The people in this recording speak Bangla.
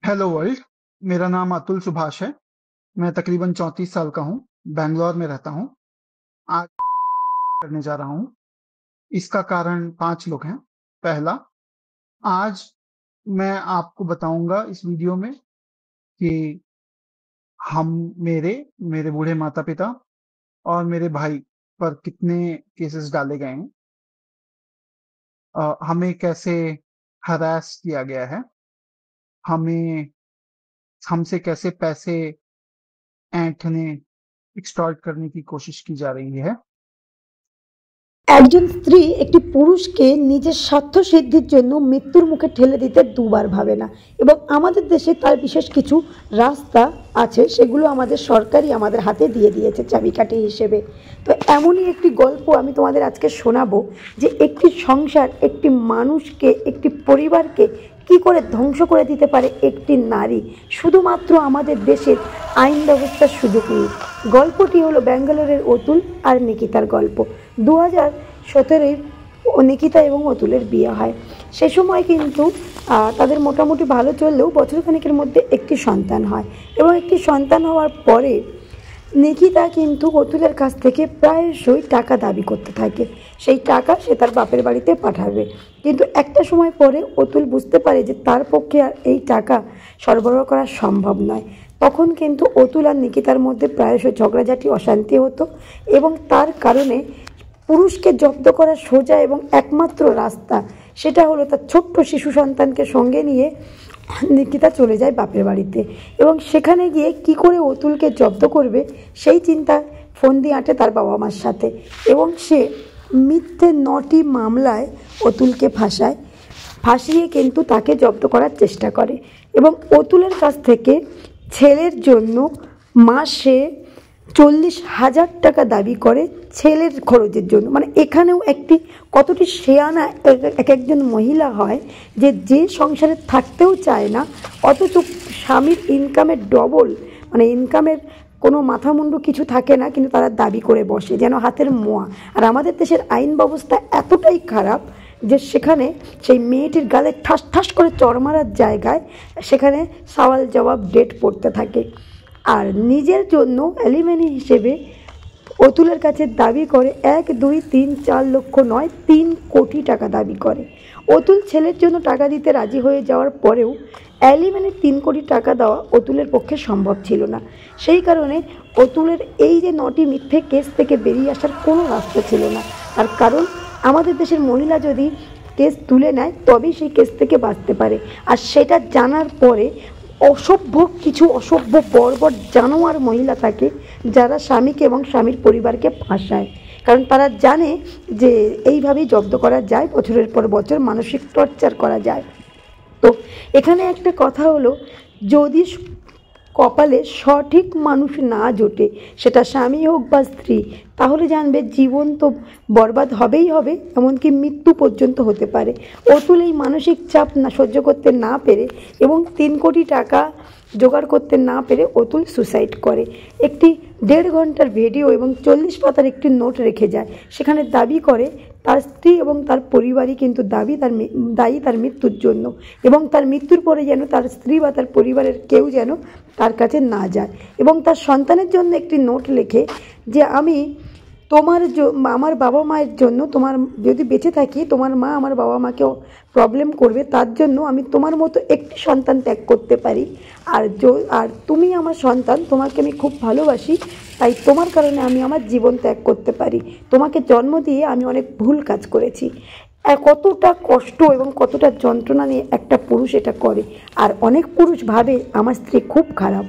Hello world. मेरा नाम अतुल सुभाष है। मैं तकरीबन 34 साल का हूँ। बैंगलोर में रहता हूँ। आज करने जा रहा हूँ। इसका कारण 5 लोग हैं। पहला, आज मैं आपको बताऊंगा इस वीडियो में कि हम मेरे मेरे बूढ़े माता पिता और मेरे भाई पर कितने केसेस डाले गए हैं। हमें कैसे हरास किया गया है, हमें हमसे कैसे पैसे ऐंठने एक्सटॉर्ट करने की कोशिश की जा रही है। একজন স্ত্রী একটি পুরুষকে নিজের স্বার্থ সিদ্ধির জন্য মৃত্যুর মুখে ঠেলে দিতে দুবার ভাবে না, এবং আমাদের দেশে তার বিশেষ কিছু রাস্তা আছে, সেগুলো আমাদের সরকারই আমাদের হাতে দিয়ে দিয়েছে চাবিকাঠি হিসেবে। তো এমনই একটি গল্প আমি তোমাদের আজকে শোনাবো, যে একটি সংসার, একটি মানুষকে, একটি পরিবারকে কি করে ধ্বংস করে দিতে পারে একটি নারী, শুধুমাত্র আমাদের দেশের আইন ব্যবস্থার সুযোগ নিয়ে। গল্পটি হলো ব্যাঙ্গালোরের অতুল আর নিকিতার গল্প। 2017 নিকিতা এবং অতুলের বিয়ে হয়। সে সময় কিন্তু তাদের মোটামুটি ভালো চললেও বছরখানেকের মধ্যে একটি সন্তান হয়, এবং একটি সন্তান হওয়ার পরে নিকিতা কিন্তু অতুলের কাছ থেকে প্রায়শই টাকা দাবি করতে থাকে। সেই টাকা সে তার বাপের বাড়িতে পাঠাবে, কিন্তু একটা সময় পরে অতুল বুঝতে পারে যে তার পক্ষে আর এই টাকা সরবরাহ করা সম্ভব নয়। তখন কিন্তু অতুল আর নিকিতার মধ্যে প্রায়শই ঝগড়াঝাটি, অশান্তি হতো, এবং তার কারণে পুরুষকে জব্দ করার সোজা এবং একমাত্র রাস্তা সেটা হলো তার ছোট্ট শিশু সন্তানকে সঙ্গে নিয়ে নিকিতা চলে যায় বাপের বাড়িতে, এবং সেখানে গিয়ে কি করে অতুলকে জব্দ করবে সেই চিন্তা ফন্দি আঁটে তার বাবা মার সাথে, এবং সে মিথ্যে 9টি মামলায় অতুলকে ফাঁসিয়ে কিন্তু তাকে জব্দ করার চেষ্টা করে, এবং অতুলের কাছ থেকে ছেলের জন্য মাসে 40,000 টাকা দাবি করে ছেলের খরচের জন্য। মানে এখানেও একটি কতটি শেয়ানা এক একজন মহিলা হয়, যে সংসারে থাকতেও চায় না, অথচ স্বামীর ইনকামের ডবল, মানে ইনকামের কোনো মাথামুন্ডু কিছু থাকে না, কিন্তু তারা দাবি করে বসে যেন হাতের মোয়া। আর আমাদের দেশের আইন ব্যবস্থা এতটাই খারাপ যে সেখানে সেই মেয়েটির গালে ঠাস ঠাস করে চড় মারার জায়গায় সেখানে সওয়াল জবাব ডেট পড়তে থাকে। আর নিজের জন্য অ্যালিমেনি হিসেবে অতুলের কাছে দাবি করে 1, 2, 3, 4 লক্ষ নয়, 3 কোটি টাকা দাবি করে। অতুল ছেলের জন্য টাকা দিতে রাজি হয়ে যাওয়ার পরেও অ্যালিমেনি 3 কোটি টাকা দেওয়া অতুলের পক্ষে সম্ভব ছিল না। সেই কারণে অতুলের এই যে 9টি মিথ্যে কেস থেকে বেরিয়ে আসার কোনো রাস্তা ছিল না। তার কারণ আমাদের দেশের মহিলা যদি কেস তুলে নেয় তবেই সেই কেস থেকে বাঁচতে পারে, আর সেটা জানার পরে কিছু অসভ্য বর্বর জানোয়ার মহিলা থাকে যারা স্বামীকে এবং স্বামীর পরিবারকে ফাঁসায়, কারণ তারা জানে যে এইভাবেই জব্দ করা যায়, বছরের পর বছর মানসিক টর্চার করা যায়। তো এখানে একটা কথা হলো, যদি কপালে সঠিক মানুষ না জোটে, সেটা স্বামী হোক বা স্ত্রী, তাহলে জানবে জীবন তো বরবাদ হবেই হবে, এমনকি মৃত্যু পর্যন্ত হতে পারে। অতুল এই মানসিক চাপ না সহ্য করতে না পেরে এবং 3 কোটি টাকা জোগাড় করতে না পেরে অতুল সুসাইড করে। একটি 1.5 ঘন্টার ভিডিও এবং 40 পাতার একটি নোট রেখে যায়। সেখানে দাবি করে তার স্ত্রী এবং তার পরিবারই কিন্তু দায়ী তার মৃত্যুর জন্য, এবং তার মৃত্যুর পরে যেন তার স্ত্রী বা তার পরিবারের কেউ যেন তার কাছে না যায়, এবং তার সন্তানের জন্য একটি নোট লেখে যে আমি আমার বাবা মায়ের জন্য, তোমার যদি বেঁচে থাকি, তোমার মা আমার বাবা মাকে প্রবলেম করবে, তার জন্য আমি তোমার মতো একটি সন্তান ত্যাগ করতে পারি, আর তুমি আমার সন্তান, তোমাকে আমি খুব ভালোবাসি, তাই তোমার কারণে আমি আমার জীবন ত্যাগ করতে পারি। তোমাকে জন্ম দিয়ে আমি অনেক ভুল কাজ করেছি। কতটা কষ্ট এবং কতটা যন্ত্রণা নিয়ে একটা পুরুষ এটা করে, আর অনেক পুরুষ ভাবে আমার স্ত্রী খুব খারাপ।